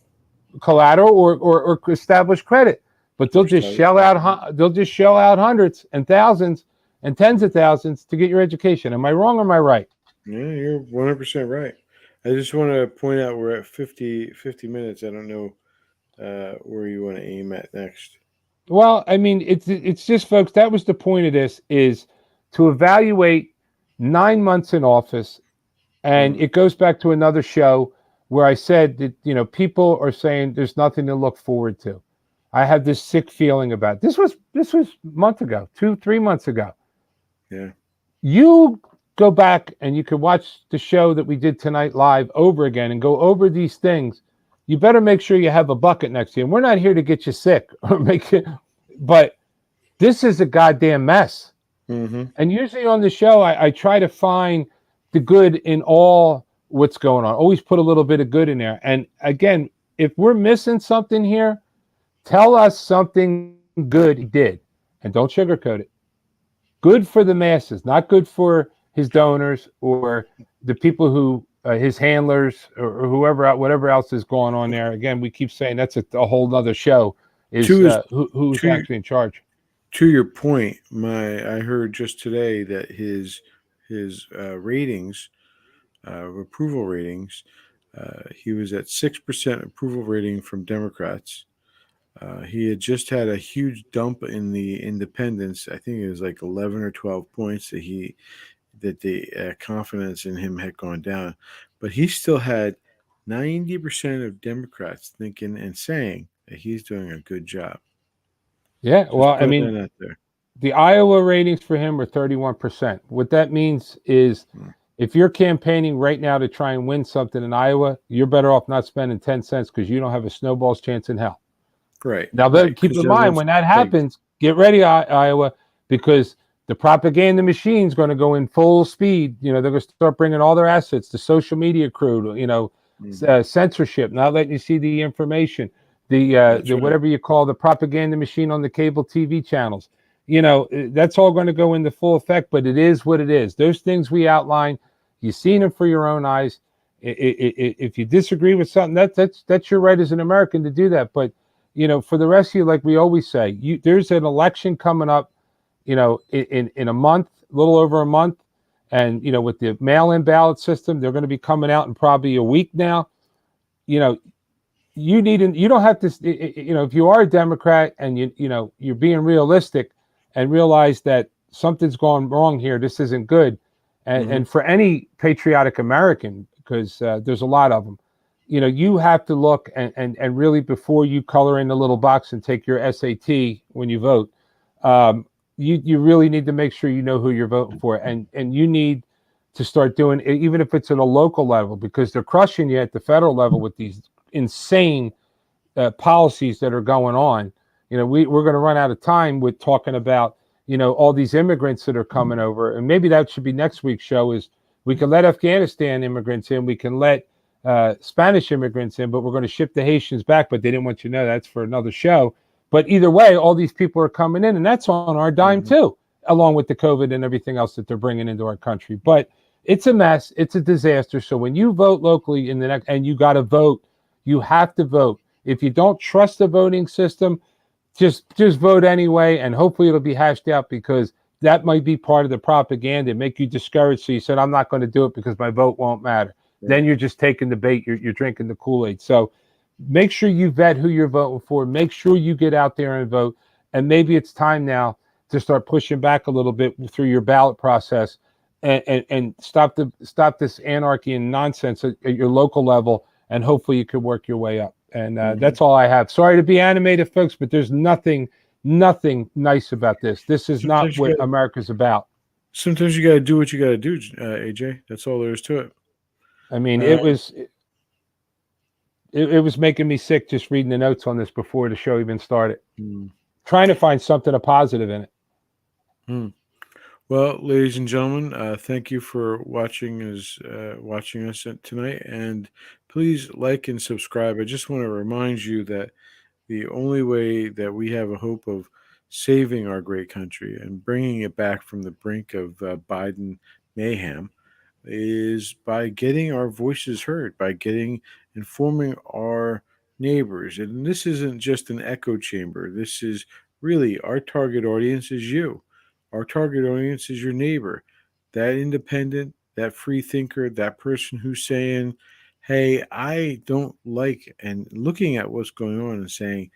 Collateral or established credit, but they'll just shell out hundreds and thousands and tens of thousands to get your education. Am I wrong or am I right? Yeah, you're 100% right. I just want to point out we're at 50 minutes. I don't know where you want to aim at next. Well, I mean, it's just, folks, that was the point of this, is to evaluate 9 months in office. And it goes back to another show where I said that, you know, people are saying there's nothing to look forward to. I have this sick feeling about it. This was a month ago, 2-3 months ago. Yeah. You go back and you can watch the show that we did tonight live over again and go over these things. You better make sure you have a bucket next to you. And we're not here to get you sick or make it, but this is a goddamn mess. Mm-hmm. And usually on the show, I try to find the good in all what's going on. Always put a little bit of good in there. And again, if we're missing something here, tell us something good he did. And don't sugarcoat it. Good for the masses, not good for his donors or the people who, his handlers or whoever, whatever else is going on there. Again, we keep saying that's a whole nother show, is who's actually in charge. To your point, I heard just today that his ratings, approval ratings, he was at 6% approval rating from Democrats. He had just had a huge dump in the independents. I think it was like 11 or 12 points that the confidence in him had gone down. But he still had 90% of Democrats thinking and saying that he's doing a good job. Yeah, Just well, I mean, the Iowa ratings for him are 31%. What that means is if you're campaigning right now to try and win something in Iowa, you're better off not spending 10 cents because you don't have a snowball's chance in hell. Right. Now, keep in mind, when that happens, get ready, Iowa, because the propaganda machine's going to go in full speed. You know, they're going to start bringing all their assets, the social media crew, you know, censorship, not letting you see the information, the whatever you call the propaganda machine on the cable TV channels. You know, that's all going to go into full effect, but it is what it is. Those things we outline, you've seen them for your own eyes. If you disagree with something, that's your right as an American to do that. But you know, for the rest of you, like we always say, there's an election coming up, you know, in a month, a little over a month. And, you know, with the mail-in ballot system, they're going to be coming out in probably a week now. You know, you don't have to, you know, if you are a Democrat and you know, you're being realistic and realize that something's gone wrong here, this isn't good. And for any patriotic American, because there's a lot of them, you know, you have to look and really, before you color in the little box and take your SAT when you vote, you really need to make sure you know who you're voting for. And you need to start doing it, even if it's at a local level, because they're crushing you at the federal level with these insane policies that are going on. You know, we're going to run out of time with talking about, you know, all these immigrants that are coming over. And maybe that should be next week's show, is we can let Afghanistan immigrants in, we can let Spanish immigrants in, but we're going to ship the Haitians back. But they didn't want you to know that's for another show. But either way, all these people are coming in, and that's on our dime too, along with the COVID and everything else that they're bringing into our country. But it's a mess. It's a disaster. So when you vote locally in the next, and you got to vote, you have to vote. If you don't trust the voting system, just vote anyway, and hopefully it'll be hashed out, because that might be part of the propaganda, make you discouraged. So you said, I'm not going to do it because my vote won't matter. Then you're just taking the bait. You're drinking the Kool-Aid. So make sure you vet who you're voting for. Make sure you get out there and vote. And maybe it's time now to start pushing back a little bit through your ballot process and stop this anarchy and nonsense at your local level. And hopefully you can work your way up. And that's all I have. Sorry to be animated, folks, but there's nothing nice about this. This is not what America's about. Sometimes you got to do what you got to do, AJ. That's all there is to it. I mean, it was making me sick just reading the notes on this before the show even started. Trying to find something positive in it. Well, ladies and gentlemen, thank you for watching us tonight, and please like and subscribe. I just want to remind you that the only way that we have a hope of saving our great country and bringing it back from the brink of Biden mayhem is by getting our voices heard, by informing our neighbors. And this isn't just an echo chamber. This is really our target audience is you. Our target audience is your neighbor, that independent, that free thinker, that person who's saying, hey, I don't like, and looking at what's going on and saying,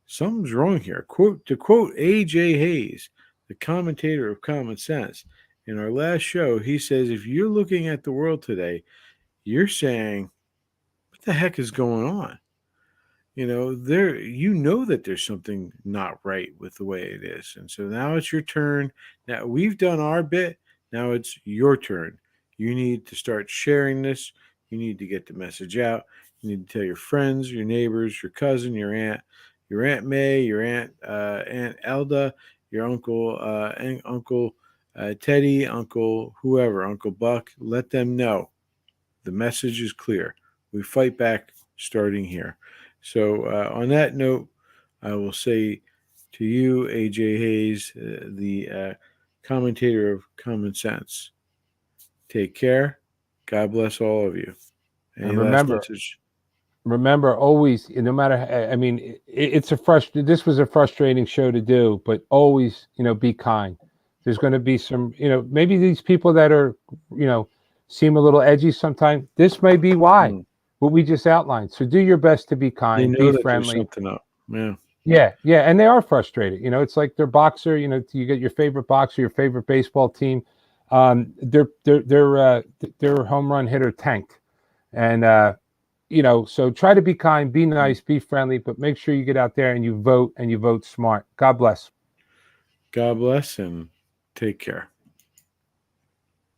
something's wrong here. To quote A.J. Hayes, the commentator of Common Sense, in our last show, he says, if you're looking at the world today, you're saying, what the heck is going on? You know that there's something not right with the way it is. And so now it's your turn. Now we've done our bit. Now it's your turn. You need to start sharing this. You need to get the message out. You need to tell your friends, your neighbors, your cousin, your Aunt May, your Aunt Elda, your Uncle Teddy, Uncle whoever, Uncle Buck. Let them know the message is clear. We fight back starting here. So on that note, I will say to you, A.J. Hayes, the commentator of Common Sense, take care. God bless all of you. Any And last message? remember always, no matter, I mean, this was a frustrating show to do, but always, be kind. There's going to be some, maybe these people that are, seem a little edgy sometimes. This may be why, what we just outlined. So do your best to be kind, They know be that friendly. there's something up. Yeah. Yeah, and they are frustrated. It's like their boxer. You get your favorite boxer, your favorite baseball team. Their home run hitter tanked, and so try to be kind, be nice, be friendly, but make sure you get out there and you vote smart. God bless. God bless and take care.